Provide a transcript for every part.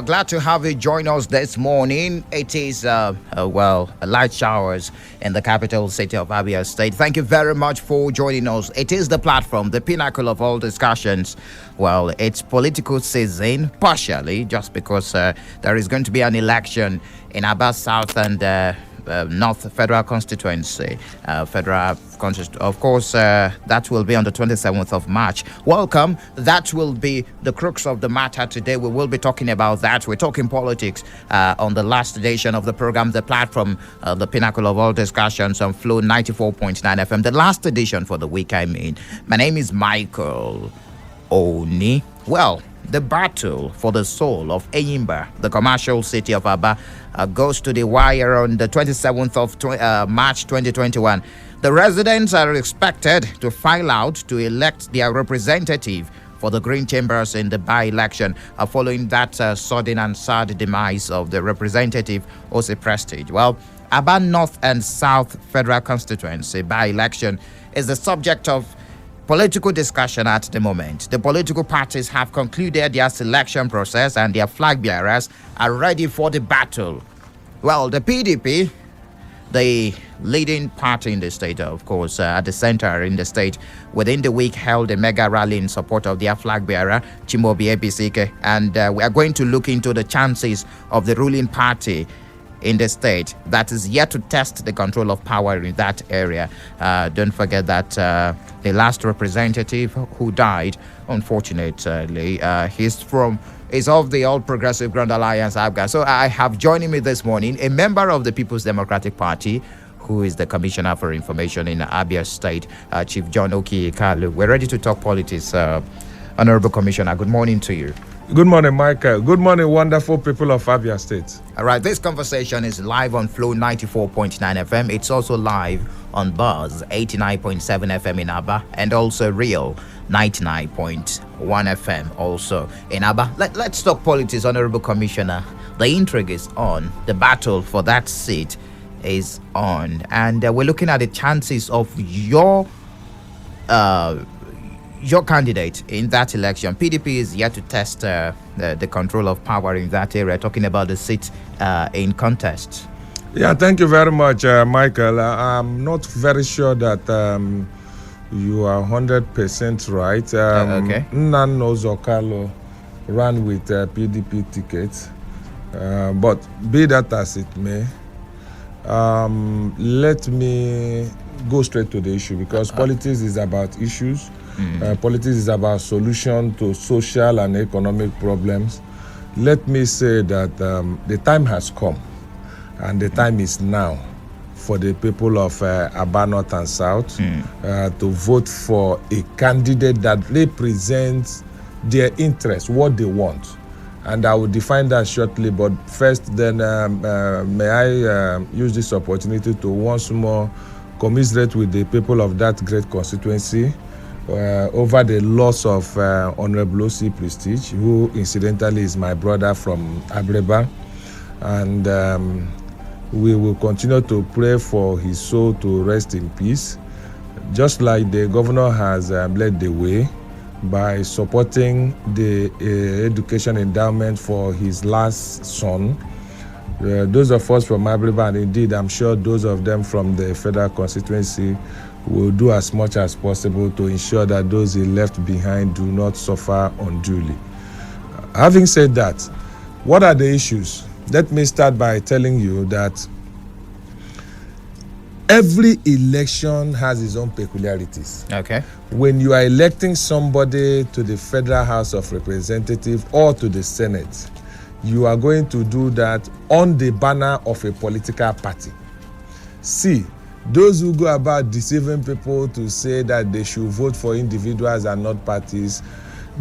glad to have you join us this morning. It is, light showers in the capital city of Abia State. Thank you very much for joining us. It is the platform, the pinnacle of all discussions. Well, it's political season, partially, just because there is going to be an election in Abba South and North Federal Constituency. Of course, that will be on the 27th of March. Welcome. That will be the crux of the matter today. We will be talking about that. We're talking politics on the last edition of the program, the platform, the pinnacle of all discussions on Flow 94.9 FM. The last edition for the week, I mean. My name is Michael Oni. Well, the battle for the soul of Eyimba, the commercial city of Aba, goes to the wire on the 27th of March 2021. The residents are expected to file out to elect their representative for the Green Chambers in the by-election following that sudden and sad demise of the representative Ose Prestige. Well, Aba North and South Federal Constituency by-election is the subject of political discussion at the moment. The political parties have concluded their selection process and their flag bearers are ready for the battle. Well, the PDP, the leading party in the state, of course, at the center in the state, within the week held a mega rally in support of their flag bearer, Chimobi Ebisike, and we are going to look into the chances of the ruling party in the state that is yet to test the control of power in that area. Don't forget that the last representative who died, unfortunately, is of the All Progressive Grand Alliance, ABGA. So I have joining me this morning a member of the People's Democratic Party, who is the Commissioner for Information in Abia State, Chief John Okiyekalu. We're ready to talk politics. Honorable Commissioner, good morning to you. Good morning, Michael. Good morning, wonderful people of Abia State. All right, this conversation is live on Flow 94.9 FM. It's also live on Buzz 89.7 FM in Aba and also Real 99.1 FM also in Aba. Let's talk politics, Honorable Commissioner. The intrigue is on. The battle for that seat is on. And we're looking at the chances of your candidate in that election. PDP is yet to test the control of power in that area, talking about the seat in contest. Yeah, thank you very much, Michael. I'm not very sure that you are 100% right. Okay. Nnanna Zokalo ran with PDP tickets, but be that as it may, let me go straight to the issue, because politics is about issues. Politics is about solution to social and economic problems. Let me say that the time has come, and the time is now for the people of Aba North and South to vote for a candidate that represents their interests, what they want. And I will define that shortly, but first then may I use this opportunity to once more commiserate with the people of that great constituency over the loss of Honorable O.C. Prestige, who incidentally is my brother from Abreba. And we will continue to pray for his soul to rest in peace, just like the governor has led the way by supporting the education endowment for his last son. Those of us from Abreba, and indeed I'm sure those of them from the federal constituency, will do as much as possible to ensure that those he left behind do not suffer unduly. Having said that, what are the issues? Let me start by telling you that every election has its own peculiarities. Okay. When you are electing somebody to the Federal House of Representatives or to the Senate, you are going to do that on the banner of a political party. See, those who go about deceiving people to say that they should vote for individuals and not parties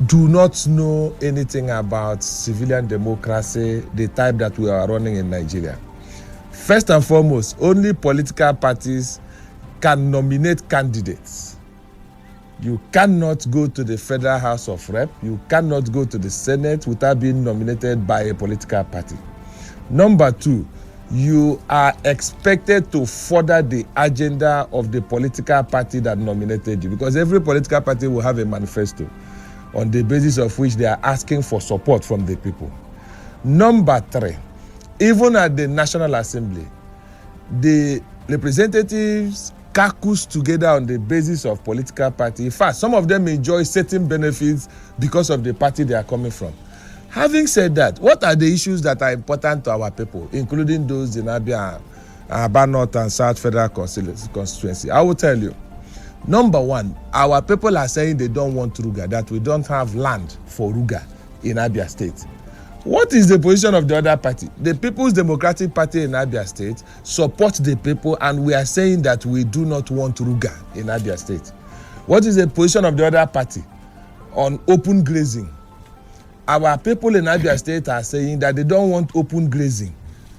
do not know anything about civilian democracy, the type that we are running in Nigeria. First and foremost, only political parties can nominate candidates. You cannot go to the Federal House of Rep, you cannot go to the Senate without being nominated by a political party. Number two, you are expected to further the agenda of the political party that nominated you, because every political party will have a manifesto on the basis of which they are asking for support from the people. Number 3, even at the National Assembly, the representatives caucus together on the basis of political party. In fact, some of them enjoy certain benefits because of the party they are coming from. Having said that, what are the issues that are important to our people, including those in Abia, Aba North and South Federal Constituency? I will tell you. Number 1, our people are saying they don't want Ruga, that we don't have land for Ruga in Abia State. What is the position of the other party? The People's Democratic Party in Abia State supports the people, and we are saying that we do not want Ruga in Abia State. What is the position of the other party on open grazing? Our people in Abia State are saying that they don't want open grazing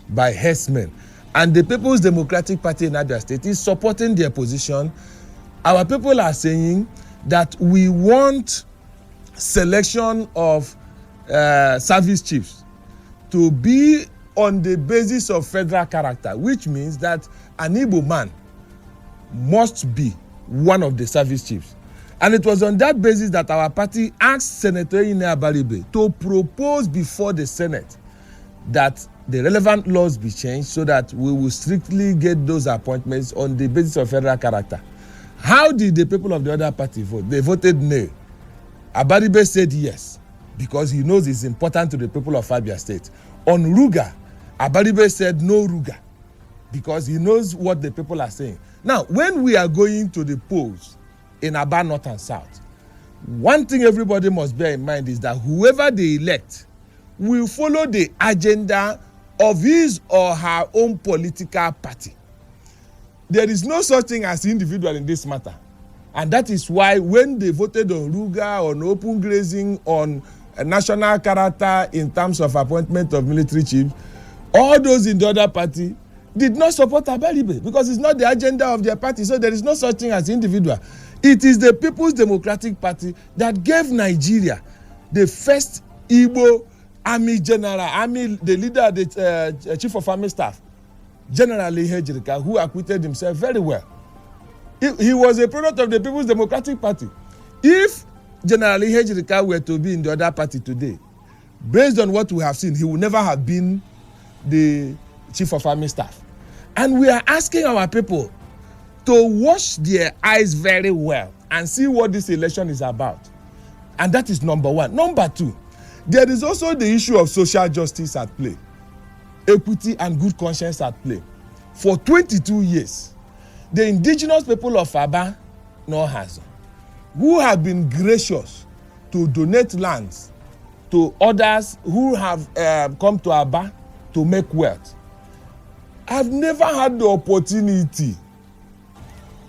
by herdsmen, and the People's Democratic Party in Abia State is supporting their position. Our people are saying that we want selection of service chiefs to be on the basis of federal character, which means that an Igbo man must be one of the service chiefs. And it was on that basis that our party asked Senator Ine Abaribe to propose before the Senate that the relevant laws be changed so that we will strictly get those appointments on the basis of federal character. How did the people of the other party vote? They voted no. Abaribe said yes, because he knows it's important to the people of Abia State. On Ruga, Abaribe said no Ruga, because he knows what the people are saying. Now, when we are going to the polls in Aba North and South, one thing everybody must bear in mind is that whoever they elect will follow the agenda of his or her own political party. There is no such thing as individual in this matter. And that is why when they voted on Ruga, on open grazing, on a national character in terms of appointment of military chiefs, all those in the other party did not support Abaribe, because it's not the agenda of their party. So there is no such thing as individual. It is the People's Democratic Party that gave Nigeria the first Igbo army general, the leader, the chief of army staff, General Ihejirika, who acquitted himself very well. He was a product of the People's Democratic Party. If General Ihejirika were to be in the other party today, based on what we have seen, he would never have been the chief of army staff. And we are asking our people to wash their eyes very well and see what this election is about. And that is number 1. Number 2, there is also the issue of social justice at play, equity and good conscience at play. For 22 years, the indigenous people of Aba North, who have been gracious to donate lands to others who have come to Aba to make wealth, have never had the opportunity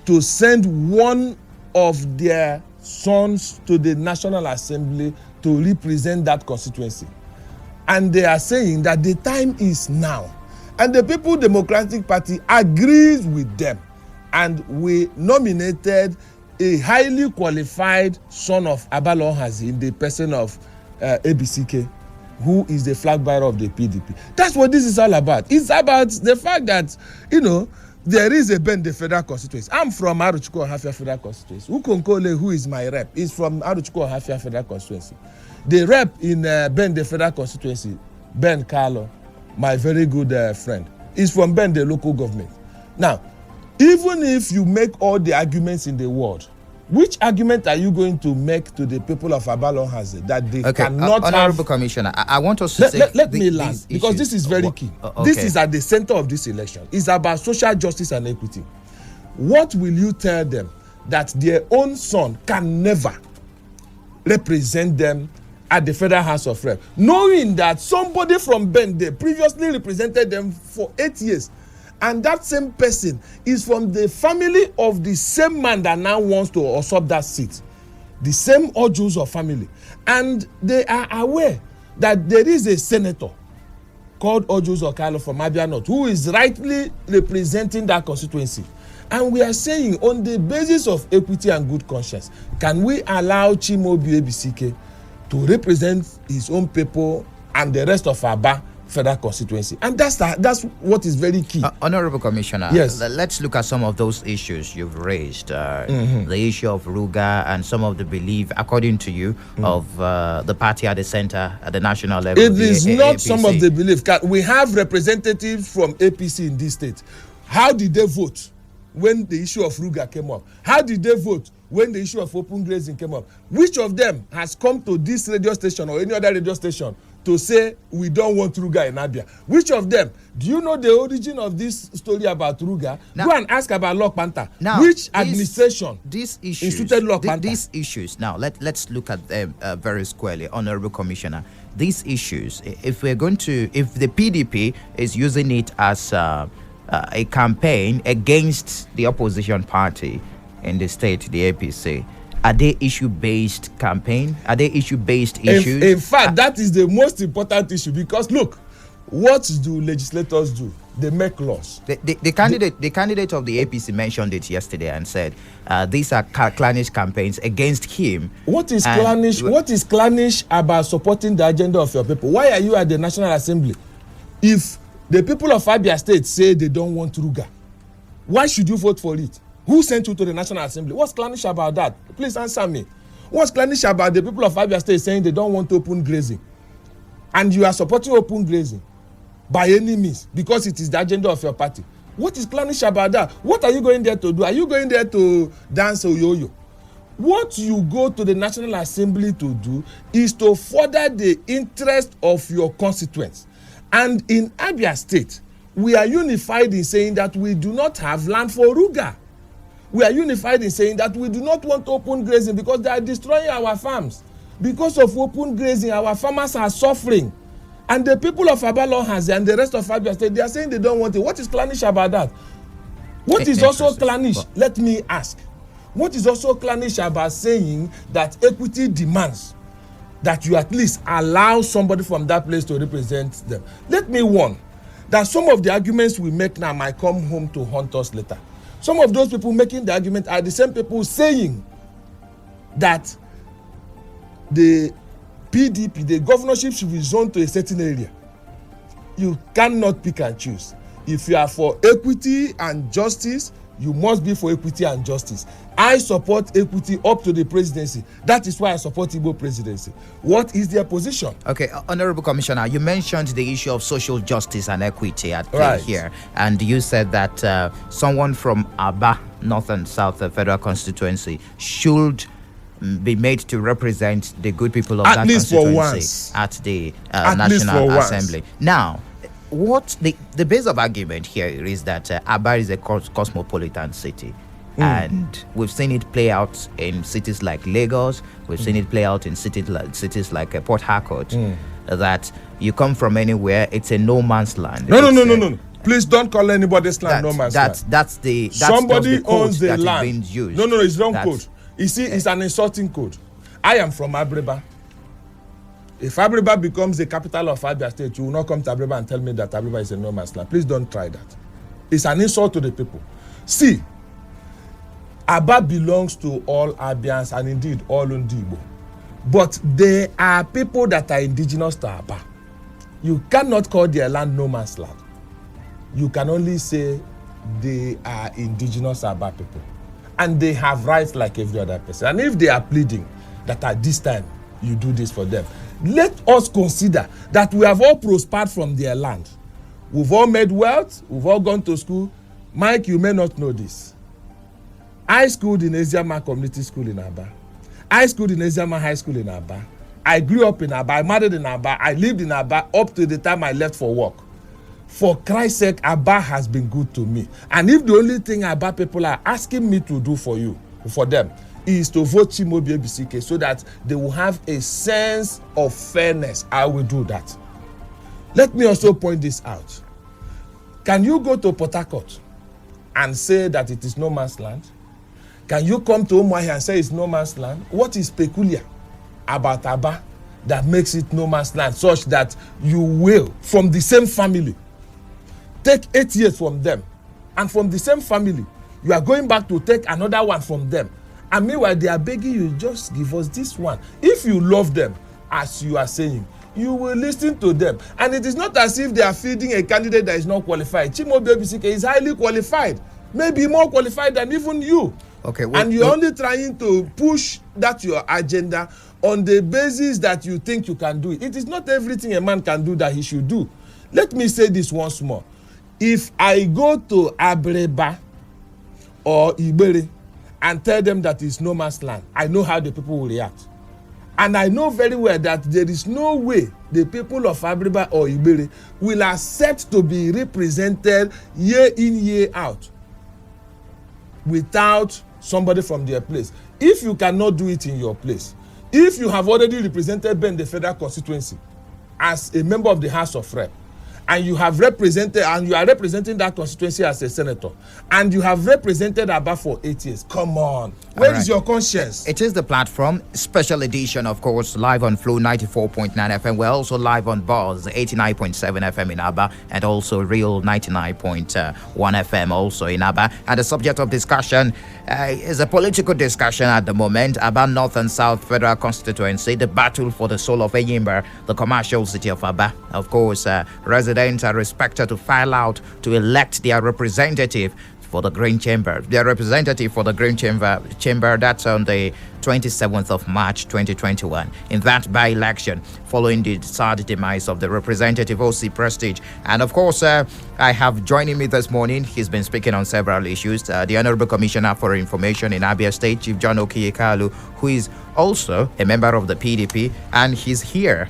to send one of their sons to the National Assembly to represent that constituency. And they are saying that the time is now. And the People's Democratic Party agrees with them. And we nominated a highly qualified son of Abalon in the person of ABCK, who is the flag bearer of the PDP. That's what this is all about. It's about the fact that, there is a Bende Federal Constituency. I'm from Aruchukwu Ohafia Federal Constituency. Ukonkole, who is my rep, is from Aruchukwu Ohafia Federal Constituency. The rep in Bende Federal Constituency, Ben Carlo, my very good friend, is from Bende local government. Now, even if you make all the arguments in the world, which argument are you going to make to the people of Abalon Haze that they cannot Honorable Commissioner, I want us to let me land, because this is very key. Okay. This is at the center of this election. It's about social justice and equity. What will you tell them that their own son can never represent them at the Federal House of Rep, knowing that somebody from Bende previously represented them for 8 years? And that same person is from the family of the same man that now wants to usurp that seat. The same Ojus of family. And they are aware that there is a senator called Ojus Okalo from Abia North who is rightly representing that constituency. And we are saying, on the basis of equity and good conscience, can we allow Chimobi ABCK to represent his own people and the rest of Aba federal constituency. And that's what is very key. Honorable Commissioner, yes. Let's look at some of those issues you've raised. The issue of Ruga and some of the belief, according to you, of the party at the center, at the national level. It is not APC. Some of the belief. We have representatives from APC in this state. How did they vote when the issue of Ruga came up? How did they vote when the issue of open grazing came up? Which of them has come to this radio station or any other radio station to say we don't want Ruga in Abia? Which of them? Do you know the origin of this story about Ruga? Now, go and ask about Lok Panther. Now, which administration instituted Lok Panther? These issues, now let's look at them very squarely, Honorable Commissioner. These issues, if the PDP is using it as a campaign against the opposition party in the state, the APC, are they issue-based campaign? Are they issue-based issues? In fact, that is the most important issue, because look, what do legislators do? They make laws. The candidate of the APC mentioned it yesterday and said these are clannish campaigns against him. What is clannish? What is clannish about supporting the agenda of your people? Why are you at the National Assembly? If the people of Abia State say they don't want Ruga, why should you vote for it? Who sent you to the National Assembly? What's clannish about that? Please answer me. What's clannish about the people of Abia State saying they don't want open grazing? And you are supporting open grazing by any means because it is the agenda of your party. What is clannish about that? What are you going there to do? Are you going there to dance or yo-yo? What you go to the National Assembly to do is to further the interest of your constituents. And in Abia State, we are unified in saying that we do not have land for Ruga. We are unified in saying that we do not want open grazing because they are destroying our farms. Because of open grazing, our farmers are suffering. And the people of Abalonhazi and the rest of Abia State, they are saying they don't want it. What is clannish about that? What is also clannish? Let me ask. What is also clannish about saying that equity demands that you at least allow somebody from that place to represent them? Let me warn that some of the arguments we make now might come home to haunt us later. Some of those people making the argument are the same people saying that the PDP, the governorship, should be zoned to a certain area. You cannot pick and choose. If you are for equity and justice, you must be for equity and justice. I support equity up to the presidency. That is why I support Igbo presidency. What is their position? Okay, Honorable Commissioner, you mentioned the issue of social justice and equity at play here. And you said that someone from Aba, North and South Federal Constituency, should be made to represent the good people of that constituency at the National Assembly. Now, what the base of argument here is that Aba is a cosmopolitan city. And we've seen it play out in cities like Lagos. We've seen it play out in cities like Port Harcourt. That you come from anywhere, it's a no man's land. No. Please don't call anybody's land no man's land. That's somebody the owns the that land. Is being used. No, it's wrong code. You see, it's an insulting code. I am from Abreba. If Abreba becomes the capital of Abia State, you will not come to Abreba and tell me that Abreba is a no man's land. Please don't try that. It's an insult to the people. See, Aba belongs to all Abians and indeed all Ndigbo. But there are people that are indigenous to Aba. You cannot call their land no man's land. You can only say they are indigenous Aba people. And they have rights like every other person. And if they are pleading that at this time you do this for them, let us consider that we have all prospered from their land. We've all made wealth. We've all gone to school. Mike, you may not know this. I schooled in Eziama Community School in Aba. I schooled in Eziama High School in Aba. I grew up in Aba. I married in Aba. I lived in Aba up to the time I left for work. For Christ's sake, Aba has been good to me. And if the only thing Aba people are asking me to do for them, is to vote Chimobi ABCK so that they will have a sense of fairness, I will do that. Let me also point this out. Can you go to Port Harcourt and say that it is no man's land? Can you come to Umuahia and say it's no man's land? What is peculiar about Aba that makes it no man's land such that you will, from the same family, take 8 years from them, and from the same family, you are going back to take another one from them, and meanwhile they are begging you, just give us this one. If you love them, as you are saying, you will listen to them. And it is not as if they are feeding a candidate that is not qualified. Chimobi Ebisike is highly qualified, maybe more qualified than even you. Okay, and you're only trying to push that your agenda on the basis that you think you can do it. It is not everything a man can do that he should do. Let me say this once more. If I go to Abreba or Ibere and tell them that it's no man's land, I know how the people will react. And I know very well that there is no way the people of Abreba or Ibere will accept to be represented year in, year out without somebody from their place. If you cannot do it in your place, if you have already represented Ben the federal constituency as a member of the House of Rep, and you have represented, and you are representing that constituency as a senator, and you have represented Aba for 8 years. Come on. Where is your conscience? It is the platform, special edition, of course, live on Flow 94.9 FM. We're also live on Buzz 89.7 FM in Aba, and also Real 99.1 FM also in Aba. And the subject of discussion is a political discussion at the moment about North and South Federal Constituency, the battle for the soul of Eyimba, the commercial city of Aba. Of course, residents are expected to file out to elect their representative for the Green Chamber. Their representative for the Green Chamber, that's on the 27th of March 2021. In that by-election, following the sad demise of the representative OC Prestige. And of course, I have joining me this morning, he's been speaking on several issues, the Honorable Commissioner for Information in Abia State, Chief John Okiyekalu, who is also a member of the PDP, and he's here,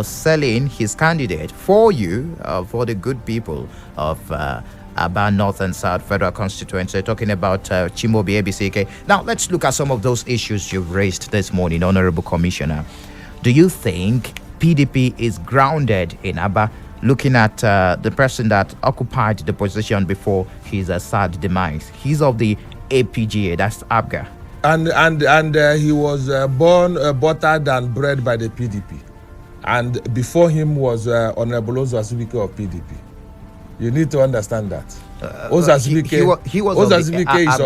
selling his candidate for you, for the good people of Aba North and South Federal Constituency, talking about Chimobi Ebisike. Now, let's look at some of those issues you've raised this morning, Honorable Commissioner. Do you think PDP is grounded in Aba, looking at the person that occupied the position before his sad demise? He's of the APGA, that's ABGA. And he was born, buttered and bred by the PDP. And before him was Honorable Ozasubike of PDP. You need to understand that. Ozasubike he was Ozasubike is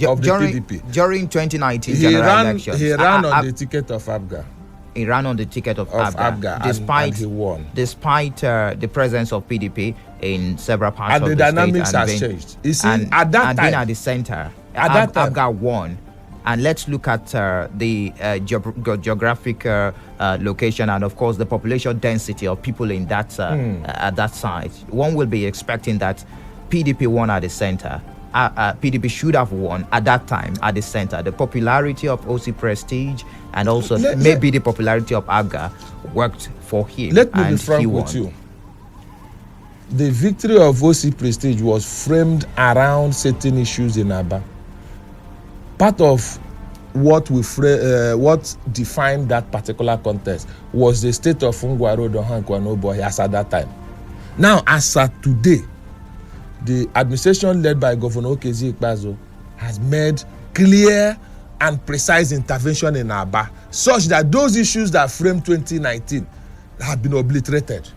of the PDP. During 2019 general elections, he ran on the ticket of ABGA. He ran on the ticket of ABGA, and he won. Despite the presence of PDP in several parts and of the dynamics state. has changed. You see, at that time, being at the center, at that time, ABGA won. And let's look at the geographic location and, of course, the population density of people in that at that site. One will be expecting that PDP won at the center. PDP should have won at that time at the center. The popularity of OC Prestige and also maybe the popularity of ABGA worked for him. Let me be frank with you. The victory of OC Prestige was framed around certain issues in Aba. Part of what defined that particular contest was the state of Ngwaro Dohankwa as at that time. Now, as at today, the administration led by Governor Okezi Ikpeazu has made clear and precise intervention in Aba, such that those issues that framed 2019 have been obliterated.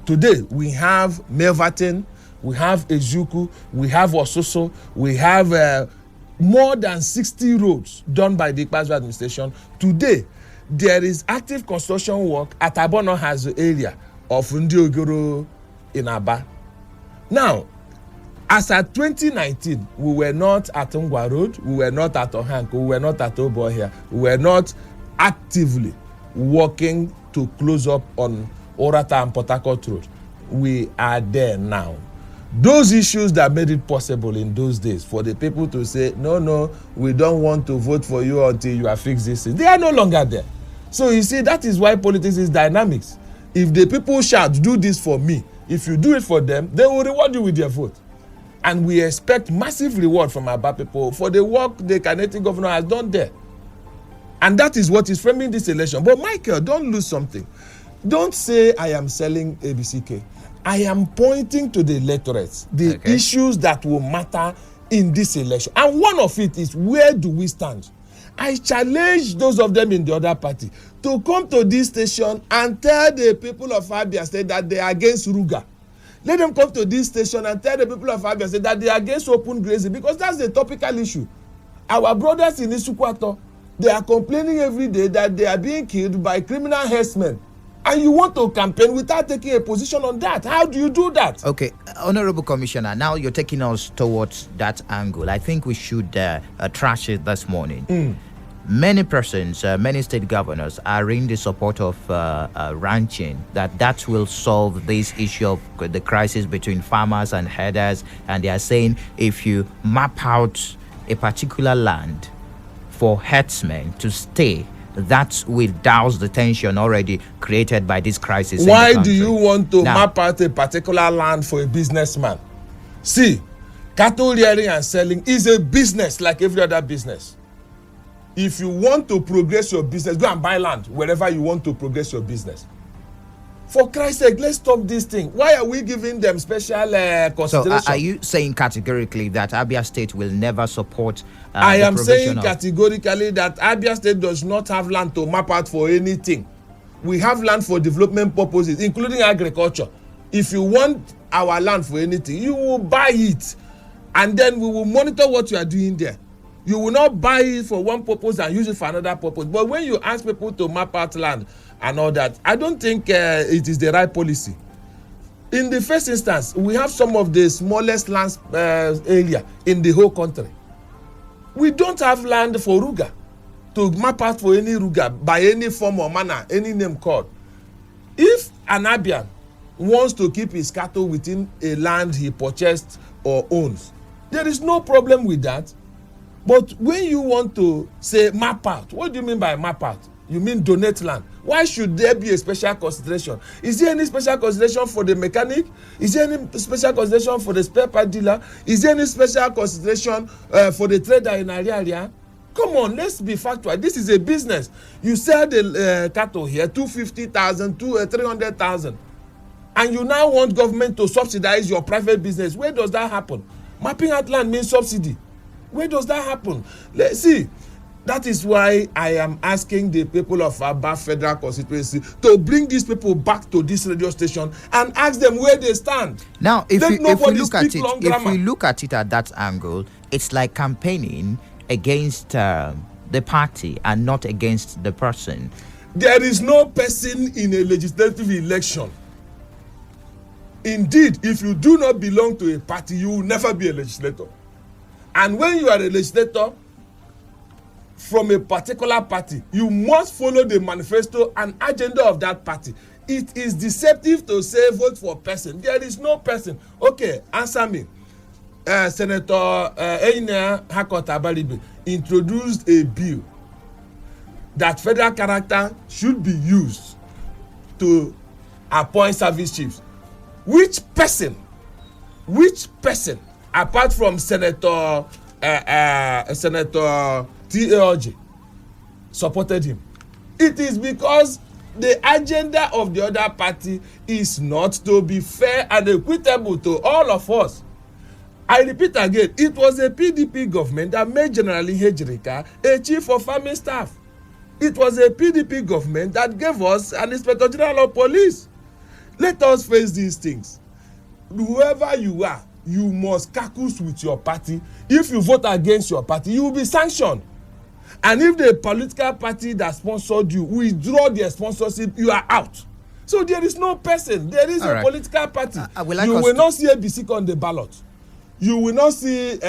Today, we have Melverton, we have Ezuku, we have Ososo, we have more than 60 roads done by the Ikpeazu administration. Today, there is active construction work at Abono Hazo area of Ndiogoro in Aba. Now, as at 2019, we were not at Ngwa Road, we were not at Ohanko, we were not at Obohia, we were not actively working to close up on Orata and Port Harcourt Road. We are there now. Those issues that made it possible in those days for the people to say, no, we don't want to vote for you until you have fixed this, they are no longer there. So you see, that is why politics is dynamics. If the people shout, do this for me, if you do it for them, they will reward you with their vote. And we expect massive reward from our people for the work the Canadian governor has done there. And that is what is framing this election. But Michael, don't lose something. Don't say I am selling ABCK. I am pointing to the electorates, the issues that will matter in this election. And one of it is, where do we stand? I challenge those of them in the other party to come to this station and tell the people of Abia State that they are against Ruga. Let them come to this station and tell the people of Abia State that they are against open grazing, because that's the topical issue. Our brothers in Isukwato, they are complaining every day that they are being killed by criminal herdsmen And you want to campaign without taking a position on that. How do you do that? Okay, Honorable Commissioner, now you're taking us towards that angle. I think we should trash it this morning. Many persons, many state governors are in the support of ranching, that will solve this issue of the crisis between farmers and herders. And they are saying if you map out a particular land for herdsmen to stay, that will douse the tension already created by this crisis. Why do you want to map out a particular land for a businessman? See, cattle rearing and selling is a business like every other business. If you want to progress your business, go and buy land wherever you want to progress your business. For Christ's sake, let's stop this thing. Why are we giving them special consideration? So are you saying categorically that Abia State will never support I am saying categorically that Abia State does not have land to map out for anything. We have land for development purposes, including agriculture. If you want our land for anything, you will buy it. And then we will monitor what you are doing there. You will not buy it for one purpose and use it for another purpose. But when you ask people to map out land and all that, I don't think it is the right policy. In the first instance, we have some of the smallest land area in the whole country. We don't have land for Ruga to map out for any Ruga by any form or manner, any name called. If an Abian wants to keep his cattle within a land he purchased or owns, there is no problem with that. But when you want to say map out, what do you mean by map out? You mean donate land. Why should there be a special consideration? Is there any special consideration for the mechanic? Is there any special consideration for the spare part dealer? Is there any special consideration for the trader in area? Come on, let's be factual. This is a business. You sell the cattle here, 250,000, 300,000. And you now want government to subsidize your private business. Where does that happen? Mapping out land means subsidy. Where does that happen? Let's see. That is why I am asking the people of Aba Federal Constituency to bring these people back to this radio station and ask them where they stand. Now, if we look at it at that angle, it's like campaigning against the party and not against the person. There is no person in a legislative election. Indeed, if you do not belong to a party, you will never be a legislator. And when you are a legislator from a particular party, you must follow the manifesto and agenda of that party. It is deceptive to say vote for person. There is no person. Okay, answer me. Senator Einer Hakot Abaribe introduced a bill that federal character should be used to appoint service chiefs. Which person, apart from Senator T.A.O.J. supported him? It is because the agenda of the other party is not to be fair and equitable to all of us. I repeat again, it was a PDP government that made General Hejrika a chief of army staff. It was a PDP government that gave us an inspector general of police. Let us face these things. Whoever you are, you must caucus with your party. If you vote against your party, you will be sanctioned. And if the political party that sponsored you withdraw their sponsorship, you are out. So there is no person. There is a political party. You will not see ABC on the ballot. You will not see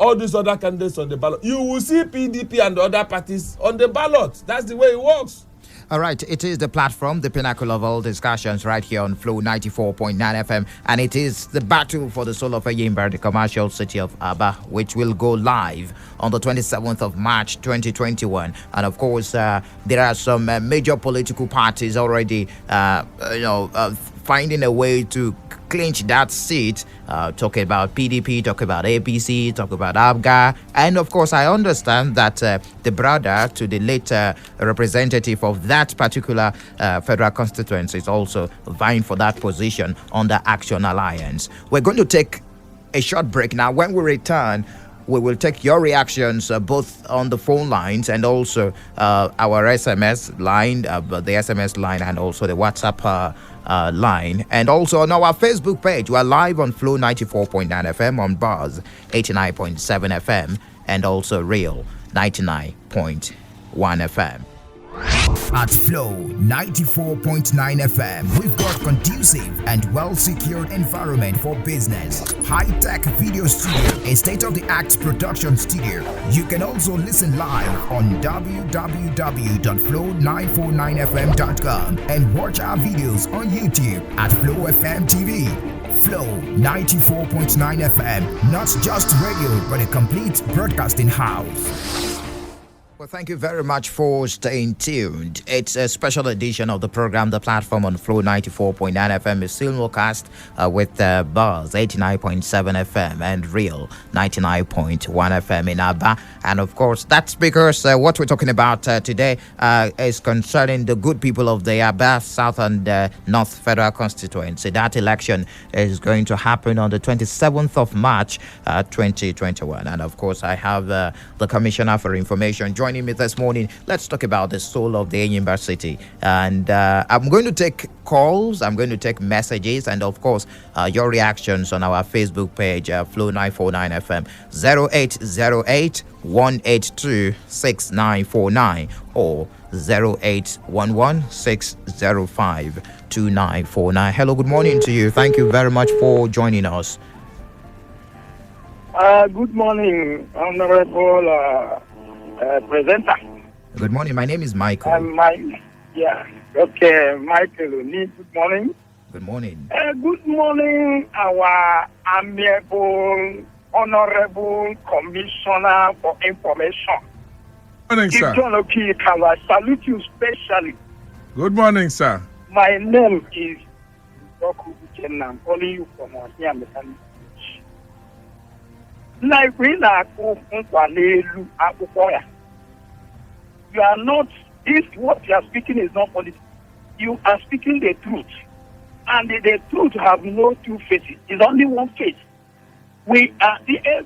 all these other candidates on the ballot. You will see PDP and the other parties on the ballot. That's the way it works. All right, it is the platform, the pinnacle of all discussions right here on Flow 94.9 FM. And it is the battle for the soul of Ayimba, the commercial city of Aba, which will go live on the 27th of March 2021. And of course, there are some major political parties already, finding a way to clinch that seat. Talk about PDP, talk about APC, talk about ABGA. And of course, I understand that the brother to the late representative of that particular federal constituency is also vying for that position on the Action Alliance. We're going to take a short break now. When we return, we will take your reactions both on the phone lines and also our SMS line, the SMS line, and also the WhatsApp line, and also on our Facebook page. We are live on Flow 94.9 FM, on Buzz 89.7 FM, and also Real 99.1 FM. at Flow 94.9 FM. We've got conducive and well-secured environment for business, high-tech video studio, a state-of-the-art production studio. You can also listen live on www.flow949fm.com and watch our videos on YouTube at Flow FM TV. Flow 94.9 FM, not just radio, but a complete broadcasting house. Well, thank you very much for staying tuned. It's a special edition of the program. The platform on Flow 94.9 FM is simulcast with Buzz 89.7 FM and Real 99.1 FM in Aba. And of course, that's because what we're talking about today is concerning the good people of the Aba South and North Federal Constituency. That election is going to happen on the 27th of March 2021. And of course, I have the Commissioner for Information joining me this morning. Let's talk about the soul of the university. And I'm going to take calls, I'm going to take messages, and of course, your reactions on our Facebook page, Flow 949 FM, 0808 182 6949 or 0811 605 2949. Hello, good morning to you. Thank you very much for joining us. Good morning, Honorable presenter. Good morning. My name is Michael. Michael. Good morning. Good morning. Good morning, our amiable, honorable Commissioner for Information. Good morning, sir. I salute you specially. Good morning, sir. My name is Doku Uchenna. I'm calling you from here, Mechanic. Like we are you are not, this what you are speaking is not politics. You are speaking the truth. And the truth have no two faces. It's only one face. We are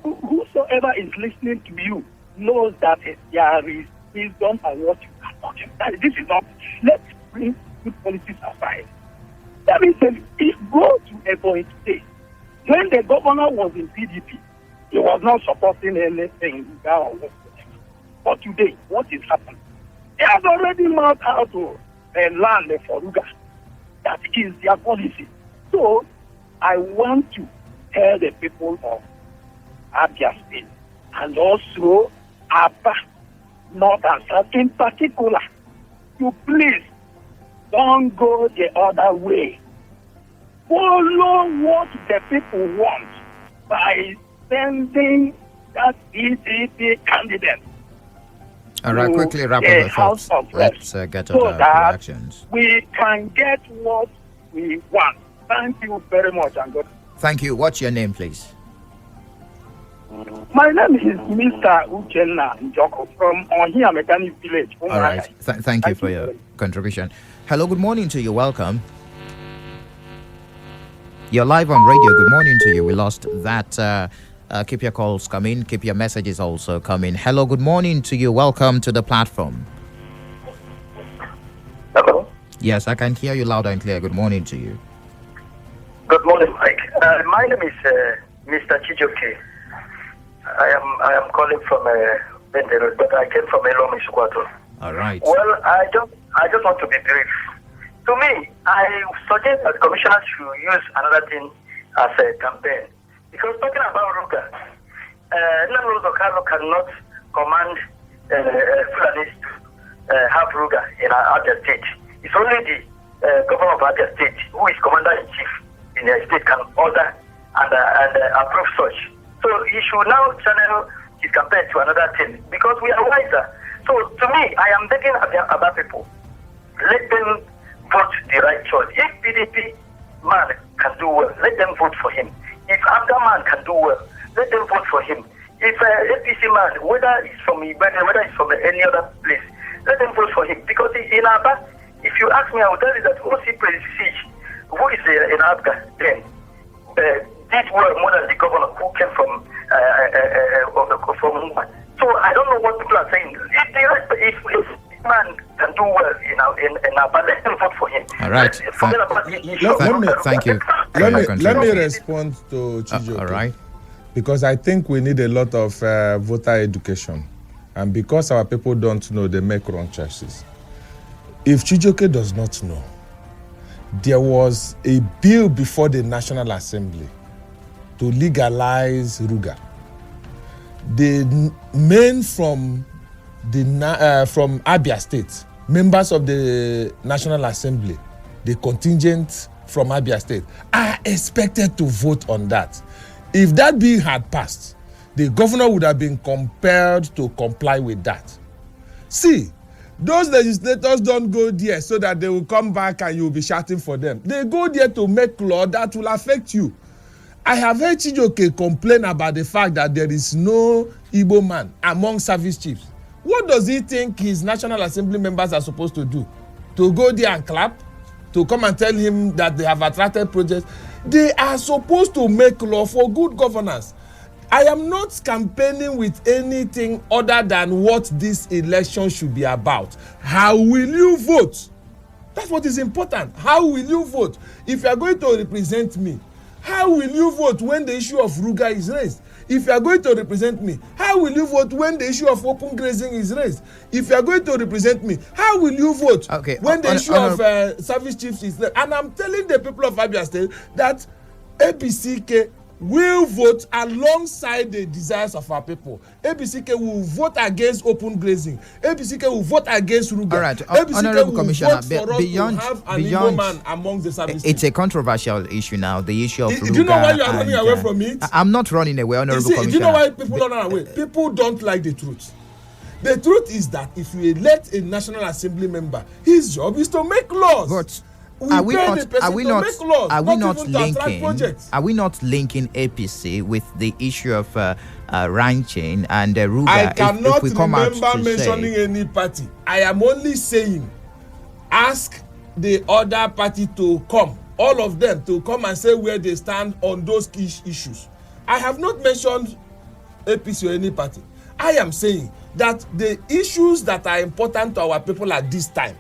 whosoever is listening to you knows that there is wisdom and what you are talking about. This is not, let's bring good politics aside. That means if go to Ebonyi today, when the governor was in PDP, he was not supporting anything. But today, what is happening? He has already marked out to land for Ruga. That is their policy. So, I want to tell the people of Abia State and also Aba, North and South in particular, to please don't go the other way. Follow what the people want by sending that ECP candidate. All right, quickly wrap up the thoughts. Let's get to the reactions. We can get what we want. Thank you very much, and God. Thank you. What's your name, please? My name is Mr. Uchenna Njoko from Ohia Mechanic Village. All right. Thank you for your contribution. Hello, good morning to you. Welcome. You're live on radio. Good morning to you. We lost that. Keep your calls coming. Keep your messages also coming. Hello, good morning to you. Welcome to the platform. Hello? Yes, I can hear you loud and clear. Good morning to you. Good morning, Mike. My name is Mr. Chijoke. I am calling from Bendero, but I came from Elom Isukwato. All right. Well, I just want to be brief. To me, I suggest that commissioners should use another thing as a campaign. Because talking about Ruga, Nano Zokano cannot command Fulanis to have Ruga in Abia State. It's only the governor of Abia State, who is commander-in-chief in the state, can order and approve such. So he should now channel his campaign to another thing, because we are wiser. So to me, I am begging about people, let them vote the right choice. If PDP man can do well, let them vote for him. If Abga man can do well, let them vote for him. If APC man, whether it's from Ibadan, whether it's from any other place, let them vote for him. Because in Abba, if you ask me, I will tell you that OC Prestige, who is in Abga then, did well more than the governor who came from Mumbai. So I don't know what people are saying. If man can do well in Abba, let them vote for him. All right. Thank you. Let me respond to Chijoke. All right. Because I think we need a lot of voter education. And because our people don't know, they make wrong choices. If Chijioke does not know, there was a bill before the National Assembly to legalize Ruga. The men from Abia State, members of the National Assembly, the contingent from Abia State, are expected to vote on that. If that bill had passed, the governor would have been compelled to comply with that. See, those legislators don't go there so that they will come back and you will be shouting for them. They go there to make law that will affect you. I have heard Chijioke complain about the fact that there is no Igbo man among service chiefs. What does he think his National Assembly members are supposed to do? To go there and clap? To come and tell him that they have attracted projects? They are supposed to make law for good governance. I am not campaigning with anything other than what this election should be about. How will you vote? That's what is important. How will you vote? If you are going to represent me, how will you vote when the issue of Ruga is raised? If you are going to represent me, how will you vote when the issue of open grazing is raised? If you are going to represent me, how will you vote when the issue of service chiefs is raised? And I'm telling the people of Abia State that APCK will vote alongside the desires of our people. APCK will vote against open grazing. APCK will vote against Ruga. All right, APCK will Commissioner, vote for us to have an Igbo man among the services. It's a controversial issue now, the issue of Ruga. Do you know why you are running away from it? I'm not running away, Honorable Commissioner. Do you know why people run away? People don't like the truth. The truth is that if you elect a National Assembly member, his job is to make laws. But are we not linking APC with the issue of ranching and Ruga? I cannot remember mentioning any party. I am only saying, ask the other party to come, all of them to come and say where they stand on those key issues. I have not mentioned APC or any party. I am saying that the issues that are important to our people at this time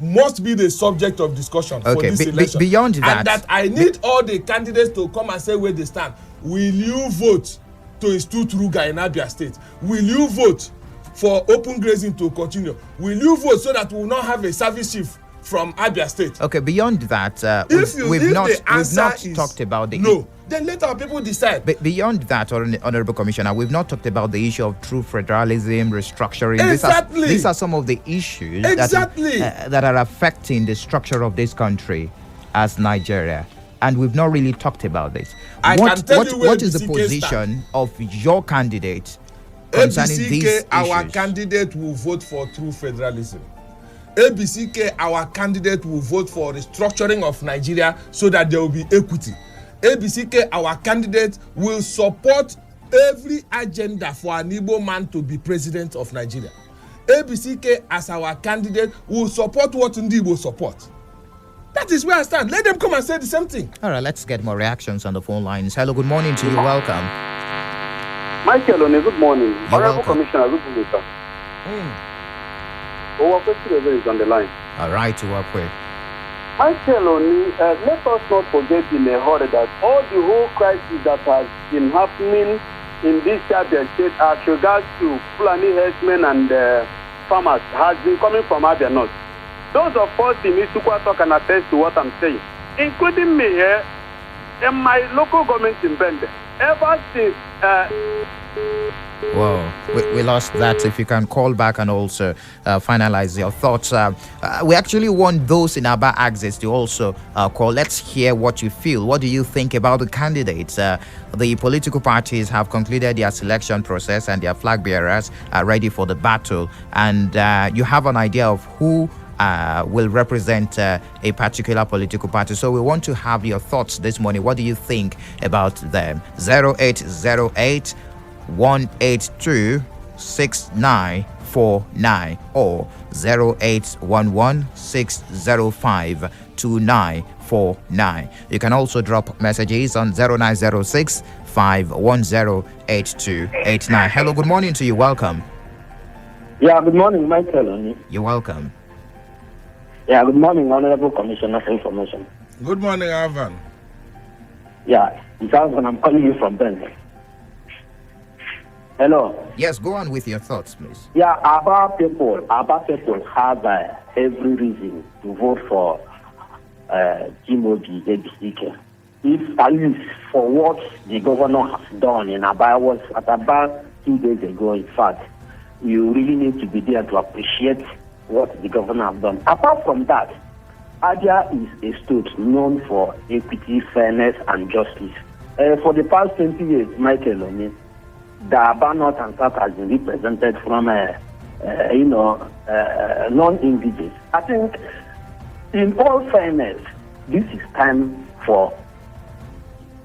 must be the subject of discussion for this election. Beyond that, and that I need all the candidates to come and say where they stand. Will you vote to institute Ruga in Abia State? Will you vote for open grazing to continue? Will you vote so that we will not have a service chief from Abia State? Okay, beyond that, we've not talked about the no. Then let our people decide. But beyond that, Honorable Commissioner, we've not talked about the issue of true federalism, restructuring. Exactly. These are some of the issues that are affecting the structure of this country as Nigeria. And we've not really talked about this. What is the position of your candidate concerning these issues? Our candidate will vote for true federalism. ABCK, our candidate will vote for restructuring of Nigeria so that there will be equity. ABCK, our candidate, will support every agenda for an Igbo man to be president of Nigeria. ABCK, as our candidate, will support what Igbo support. That is where I stand. Let them come and say the same thing. All right, let's get more reactions on the phone lines. Hello, good morning to you. Welcome. Michael, good morning. Honorable Commissioner, good morning, sir. Our is on the line. All right, to work with. Michael, let us not forget in a hurry that all the whole crisis that has been happening in this Abia State as regards to Fulani herdsmen and farmers has been coming from Abia North. Those of us in Isukwato can attest to what I'm saying, including me here and my local government in Bende. Ever since Whoa, we lost that. If you can call back and also finalize your thoughts. We actually want those in Aba Axis to also call. Let's hear what you feel. What do you think about the candidates? The political parties have concluded their selection process and their flag bearers are ready for the battle. And you have an idea of who will represent a particular political party. So we want to have your thoughts this morning. What do you think about them? 0808 182 6949 or 0811 605 2949. You can also drop messages on 0906 510 8289. Hello, good morning to you. Welcome. Yeah, good morning, Michael. You're welcome. Yeah, good morning, Honorable Commissioner for Information. Good morning, Alvan. Yeah, it's Alvan. I'm calling you from Ben. Hello. Yes, go on with your thoughts, please. Yeah, Aba people have every reason to vote for Timothy Ebisike. If at least for what the governor has done in Aba, I was at Aba 2 days ago. In fact, you really need to be there to appreciate what the governor has done. Apart from that, Abia is a state known for equity, fairness, and justice. For the past 20 years, Michael, the Aba North and South has been represented from, non-indigenous. I think, in all fairness, this is time for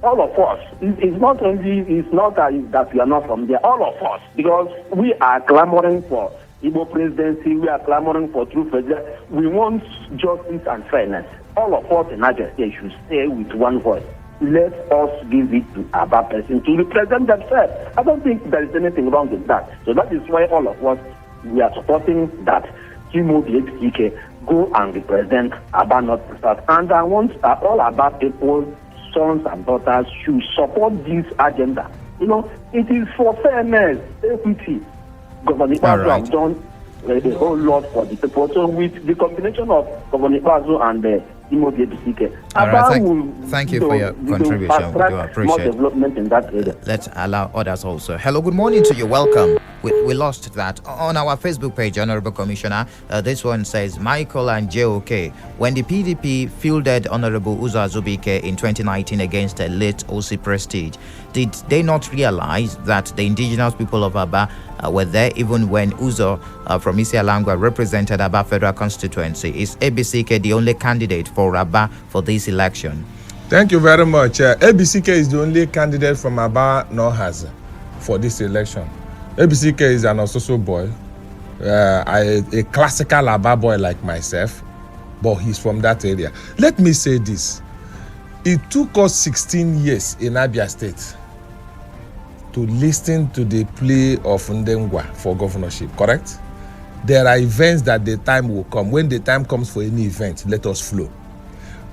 all of us. It's not that we are not from there. All of us, because we are clamoring for Igbo presidency, we are clamoring for true president. We want justice and fairness. All of us in Nigeria State should stay with one voice. Let us give it to Aba person to represent themselves. I don't think there is anything wrong with that. So that is why all of us, we are supporting that Timothy Ebisike go and represent Aba North and South. And I want all Aba people, sons and daughters, should support this agenda. It is for fairness, equity. Governor Ipazu has done a whole lot for the people. So with the combination of Governor Ipazu and Timothy Ebisike, thank you for your contribution. We do appreciate more development in that area. Let's allow others also. Hello, good morning to you. Welcome. We lost that. On our Facebook page, Honorable Commissioner, this one says, Michael and JOK, when the PDP fielded Honorable Uzo Azubike in 2019 against the late OC Prestige, did they not realize that the indigenous people of Aba were there even when Uzo from Isialangwa represented Aba Federal Constituency? Is Ebisike the only candidate for Aba for this election? Thank you very much. Ebisike is the only candidate from Aba North for this election. Ebisike is an Ososo boy, a classical Aba boy like myself, but he's from that area. Let me say this. It took us 16 years in Abia State to listen to the plea of Ndengwa for governorship, correct? There are events that the time will come. When the time comes for any event, let us flow.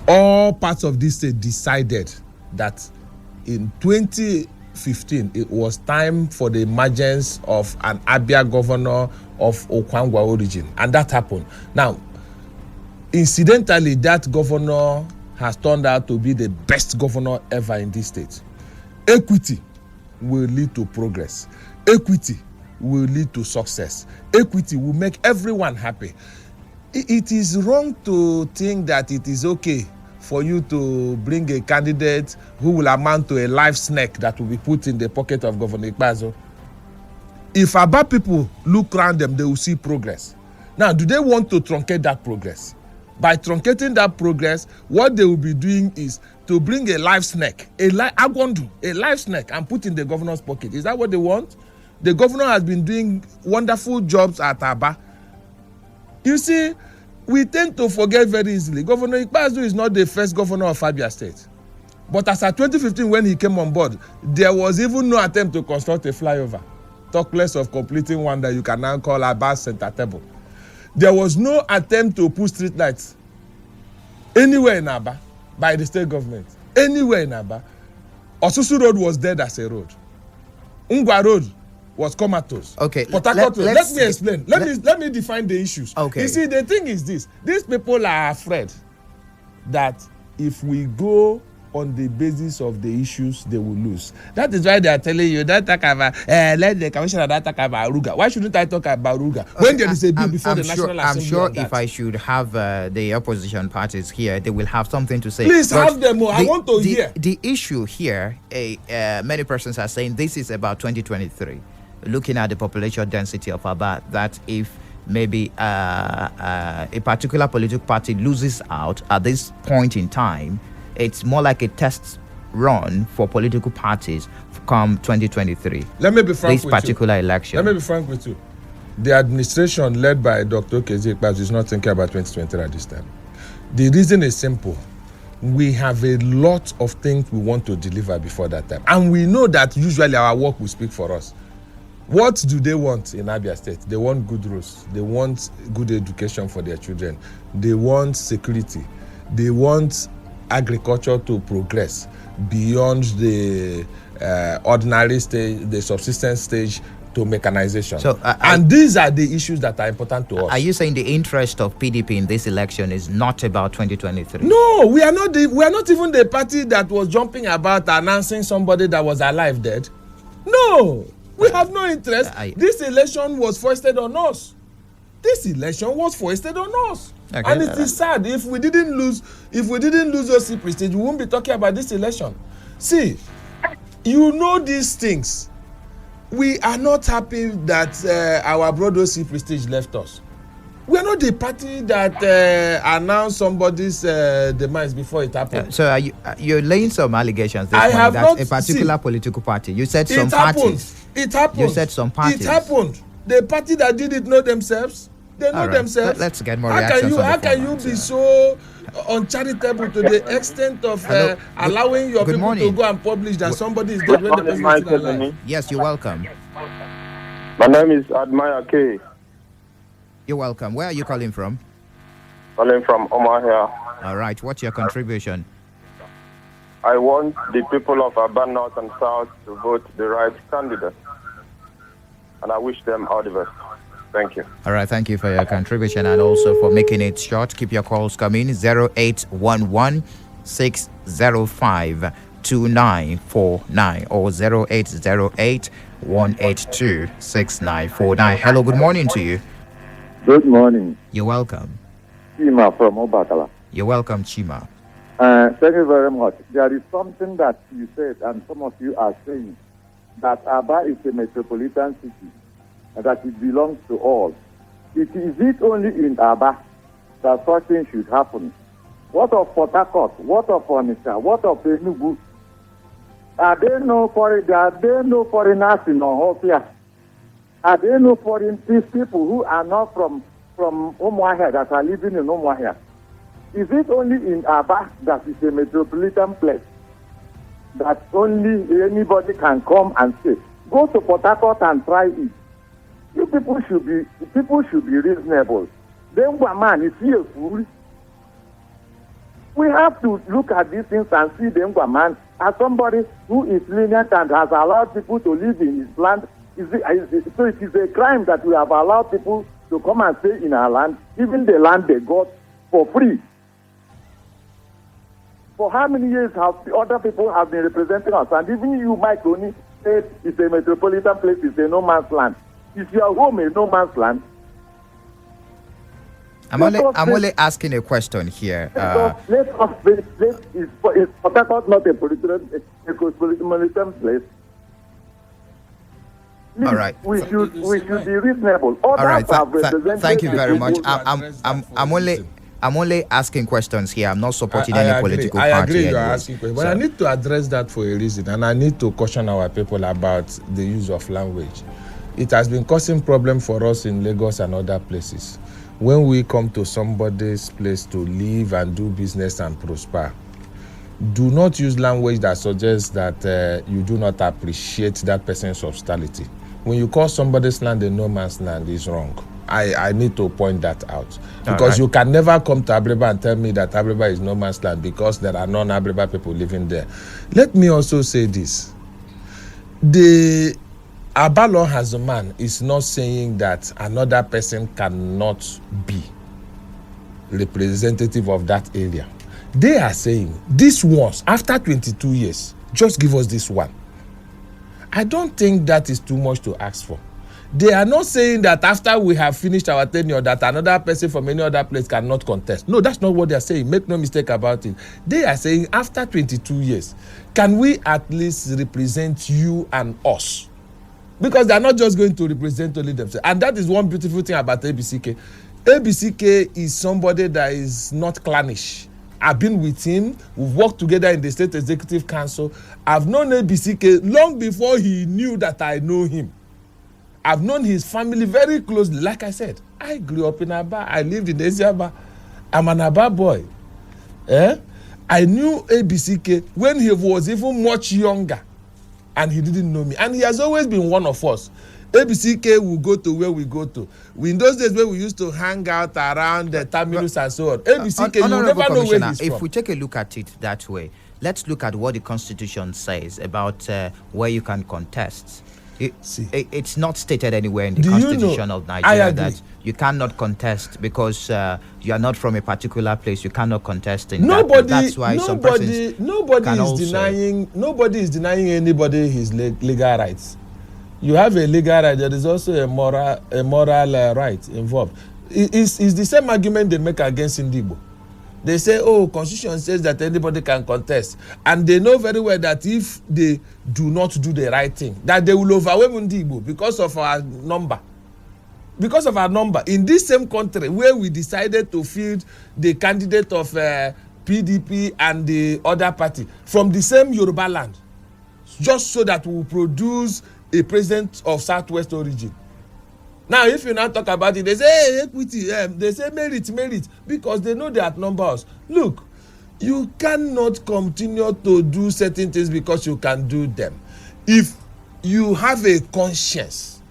All parts of this state decided that in 2015, it was time for the emergence of an Abia governor of Okwangwa origin, and that happened. Now, incidentally, that governor has turned out to be the best governor ever in this state. Equity will lead to progress. Equity will lead to success. Equity will make everyone happy. It is wrong to think that it is okay for you to bring a candidate who will amount to a live snake that will be put in the pocket of Governor Ikpeazu. If Aba people look around them, they will see progress. Now, do they want to truncate that progress? By truncating that progress, what they will be doing is to bring a live snake, a live snake, and put in the governor's pocket. Is that what they want? The governor has been doing wonderful jobs at Aba. You see, we tend to forget very easily. Governor Ikpeazu is not the first governor of Abia State. But as at 2015, when he came on board, there was even no attempt to construct a flyover. Talk less of completing one that you can now call Aba Center Table. There was no attempt to put street lights anywhere in Aba by the state government. Anywhere in Aba. Osusu Road was dead as a road. Ungwa Road was comatose. Okay. Let me explain. Let me define the issues. Okay. You see, the thing is this. These people are afraid that if we go on the basis of the issues, they will lose. That is why they are telling you, don't talk about, let the commissioner not talk about Ruga. Why shouldn't I talk about Ruga? Okay, when there is a bill before the National Assembly? I'm sure if I should have the opposition parties here, they will have something to say. Please have them. I want to hear. The issue here, many persons are saying this is about 2023. Looking at the population density of Aba, that if maybe a particular political party loses out at this point in time, it's more like a test run for political parties come 2023. Let me be frank this particular election. Let me be frank with you. The administration led by Dr. Okezi Ikpeazu is not thinking about 2023 at this time. The reason is simple. We have a lot of things we want to deliver before that time. And we know that usually our work will speak for us. What do they want in Abia State? They want good roads. They want good education for their children. They want security. They want agriculture to progress beyond the ordinary stage, the subsistence stage, to mechanization. So, and these are the issues that are important to us. Are you saying the interest of PDP in this election is not about 2023? No, we are not even the party that was jumping about announcing somebody that was alive dead. No, we have no interest. This election was foisted on us. Okay, and it is sad. If we didn't lose OC prestige, we won't be talking about this election. See, you know these things. We are not happy that our broad OC prestige left us. We are not the party that announced somebody's demise before it happened. So you're laying some allegations this morning that a particular political party. You said some parties. It happened. You said some parties. It happened. The party that did it know themselves. They know themselves. Let's get more reactions. How can you be so uncharitable to the extent of allowing your people to go and publish that somebody is dead when the person is still alive? Yes, you're welcome. My name is Admire K. You're welcome. Where are you calling from? Calling from Omaha. All right. What's your contribution? I want the people of Aba North and South to vote the right candidate. And I wish them all the best. Thank you. All right. Thank you for your contribution and also for making it short. Keep your calls coming. 0811 605 2949 or 0808 182 6949. Hello. Good morning to you. Good morning. You're welcome. Chima from Obatala. You're welcome, Chima. Thank you very much. There is something that you said, and some of you are saying, that Aba is a metropolitan city, and that it belongs to all. Is it only in Aba that such things should happen? What of Port Harcourt? What of Onitsha? What of Enugu? Are there no foreigners in Ohofia? Are there no foreign people who are not from Umuahia that are living in Umuahia? Is it only in Aba that is a metropolitan place that only anybody can come and say, go to Port Harcourt and try it? You people should be reasonable. Then man, is he a fool? We have to look at these things and see the man as somebody who is lenient and has allowed people to live in his land. So it is a crime that we have allowed people to come and stay in our land, even the land they got for free. For how many years have other people have been representing us? And even you, Mike, only said it's a metropolitan place, it's a no man's land. Is your home a no man's land? I'm only asking a question here. Is Port Harcourt not a metropolitan place? Please, all right. We should be reasonable. All right. Thank you very much. I'm only asking questions here. I'm not supporting any political party. I agree you're asking questions. But I need to address that for a reason, and I need to caution our people about the use of language. It has been causing problem for us in Lagos and other places. When we come to somebody's place to live and do business and prosper, do not use language that suggests that you do not appreciate that person's hospitality. When you call somebody's land a no man's land, is wrong. I need to point that out. Because you can never come to Abreba and tell me that Abreba is no man's land because there are non-Abreba people living there. Let me also say this. The Aba law as a man is not saying that another person cannot be representative of that area. They are saying this once, after 22 years, just give us this one. I don't think that is too much to ask for. They are not saying that after we have finished our tenure that another person from any other place cannot contest. No, that's not what they are saying. Make no mistake about it. They are saying after 22 years, can we at least represent you and us? Because they are not just going to represent only themselves. And that is one beautiful thing about ABCK. ABCK is somebody that is not clannish. I've been with him. We've worked together in the State Executive Council. I've known ABCK long before he knew that I know him. I've known his family very closely. Like I said, I grew up in Aba. I lived in Eziaba. I'm an Aba boy. I knew ABCK when he was even much younger. And he didn't know me. And he has always been one of us. ABCK will go to where we go to. In those days where we used to hang out around the terminus and so on, ABCK, you never know where he's from. If we take a look at it that way, let's look at what the Constitution says about where you can contest. It's not stated anywhere in the Constitution of Nigeria that you cannot contest because you are not from a particular place. You cannot contest in that. That's why nobody is denying anybody his legal rights. You have a legal right. There is also a moral right involved. It's the same argument they make against Indigo. They say, oh, Constitution says that anybody can contest. And they know very well that if they do not do the right thing, that they will overwhelm Ndibo because of our number. Because of our number. In this same country where we decided to field the candidate of PDP and the other party from the same Yoruba land, just so that we will produce a president of Southwest origin. Now, if you now talk about it, they say, hey, equity, they say merit, because they know they outnumber us. Look, you cannot continue to do certain things because you can do them. If you have a conscience,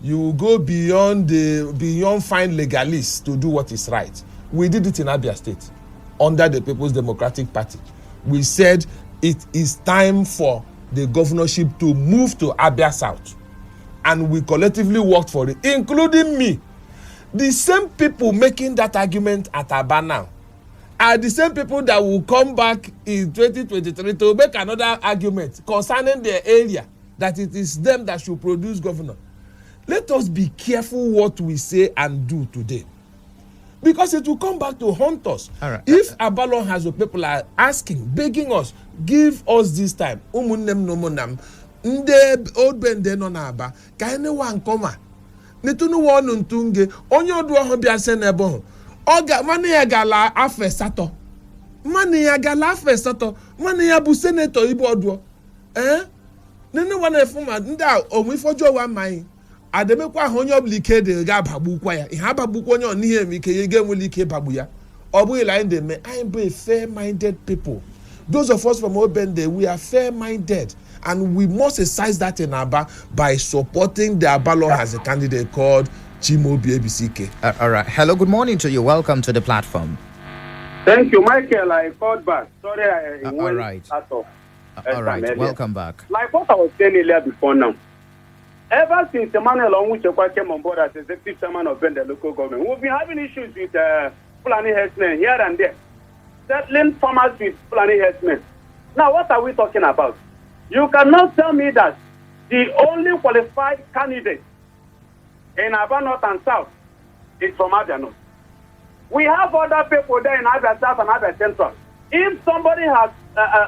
you will go beyond fine legalists to do what is right. We did it in Abia State under the People's Democratic Party. We said it is time for the governorship to move to Abia South. And we collectively worked for it, including me. The same people making that argument at Aba now are the same people that will come back in 2023 to make another argument concerning their area, that it is them that should produce governor. Let us be careful what we say and do today, because it will come back to haunt us. All right. If Abalon has people are asking, begging us, give us this time. Nde old ben de no na aba ka anyone come netunu wonu ntunge onye odu oho bia se na ebo ho oga mane ya gala afesato mane ya bu senator ibo odu nene wana efuma nda omu ifojo wa man ademekwa ho onye oblike de ga bagbukwa ya ihe abagbukwa onye onihe emike ye ga enwele ike bagbu ya obu ila inde me I be fair minded people. Those of us from Obende, we are fair minded. And we must exercise that in Aba by supporting the Aba law as a candidate called Chimobi ABCK. All right. Hello, good morning to you. Welcome to the platform. Thank you, Michael. I called back. Sorry, I went all right. out of. All right. Welcome back. Like what I was saying earlier before now. Ever since Emmanuel Onwuchekwa came on board as executive chairman of Bende local government, we've been having issues with Fulani herdsmen here and there, settling farmers with Fulani herdsmen. Now, what are we talking about? You cannot tell me that the only qualified candidate in Aba North and South is from Abia North. We have other people there in Abia South and Abia Central. If somebody has,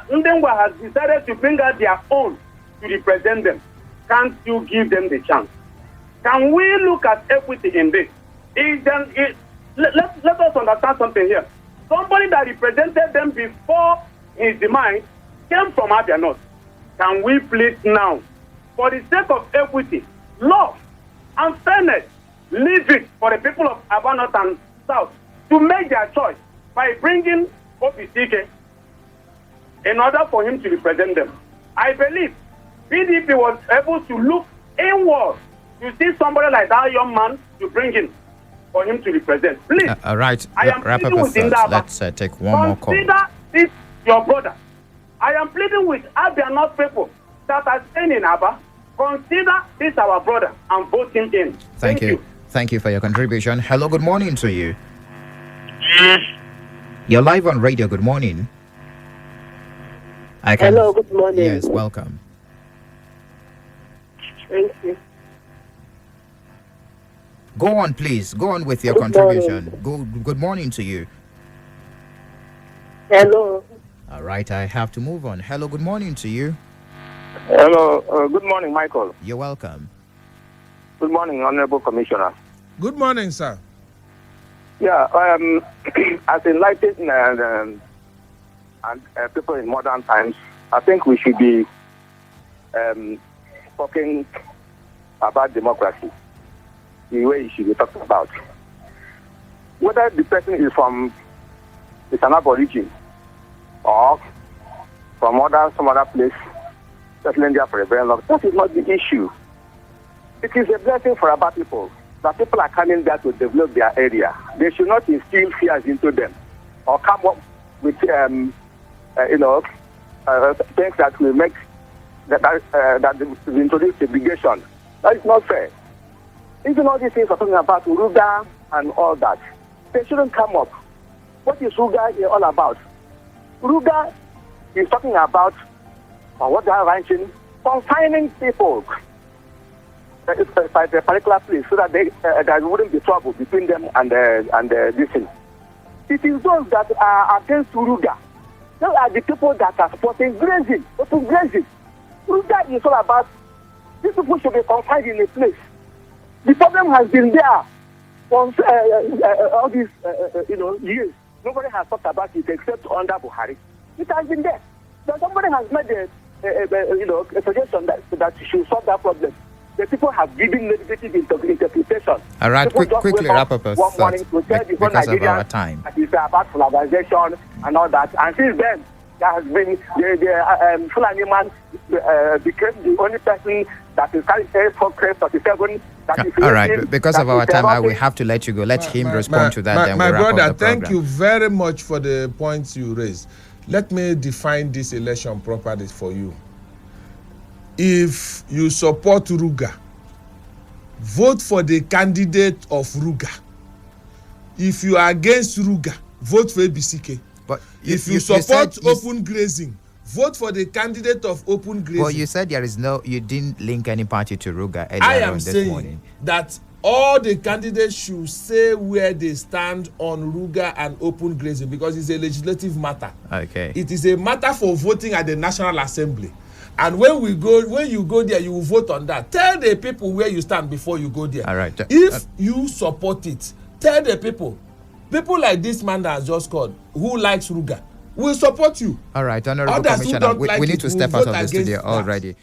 Ndengwa has decided to bring out their own to represent them, can't you give them the chance? Can we look at equity in this? Let us understand something here. Somebody that represented them before his demise came from Abia North. Can we please now, for the sake of equity, love, and fairness, leave it for the people of Aba North and South to make their choice by bringing OPCK in order for him to represent them? I believe PDP was able to look inward to see somebody like that young man to bring in for him to represent. Please. All right. I am Wrap up pleading your with thoughts. Let's take one more call. Consider this your brother. I am pleading with Abia North people that are staying in Aba. Consider this our brother and vote him in. Thank you. Thank you for your contribution. Hello, good morning to you. Yes. You're live on radio. Good morning. Hello, good morning. Yes, welcome. Thank you. Go on, please. Go on with your Good contribution. Good morning to you. Hello. All right, I have to move on. Hello, good morning to you. Hello, good morning, Michael. You're welcome. Good morning, Honorable Commissioner. Good morning, sir. Yeah, as enlightened and people in modern times, I think we should be talking about democracy the way it should be talked about. Whether the person is an aborigine or from some other place, settling there for a very long time, that is not the issue. It is a blessing for Aba people that people are coming there to develop their area. They should not instill fears into them or come up with, things that will make that will introduce segregation. That is not fair. Even all these things are talking about Ruga and all that, they shouldn't come up. What is Ruga all about? Ruga is talking about what they are ranching, confining people by the particular place so that there wouldn't be trouble between them and this thing. It is those that are against Ruga. Those are the people that are supporting grazing, open grazing. Ruga is all about these people should be confined in a place. The problem has been there for all these years. Nobody has talked about it except under Buhari. It has been there. But somebody has made a suggestion that should solve that problem. The people have given negative interpretation. All right, quickly wrap up one morning to tell the whole because of our Nigerians time. that it's about polarization and all that. And since then, there has been the Fulani man became the only person that is carrying AK-47. All right, because of our time, I will have to let you go. Let him respond to that. Then my we'll wrap brother, up the program. thank you very much for the points you raised. Let me define this election properly for you. If you support Ruga, vote for the candidate of Ruga. If you are against Ruga, vote for ABCK. But if you support open grazing, vote for the candidate of open grazing. Well, you said you didn't link any party to Ruga I earlier am on this saying morning. that all the candidates should say where they stand on Ruga and open grazing because it's a legislative matter. Okay. It is a matter for voting at the National Assembly. And when you go there, you will vote on that. Tell the people where you stand before you go there. All right. If you support it, tell the people like this man that has just called, who likes Ruga, will support you. All right, Honorable Others who Commissioner, don't we like need it to will step out vote of the against studio that. already.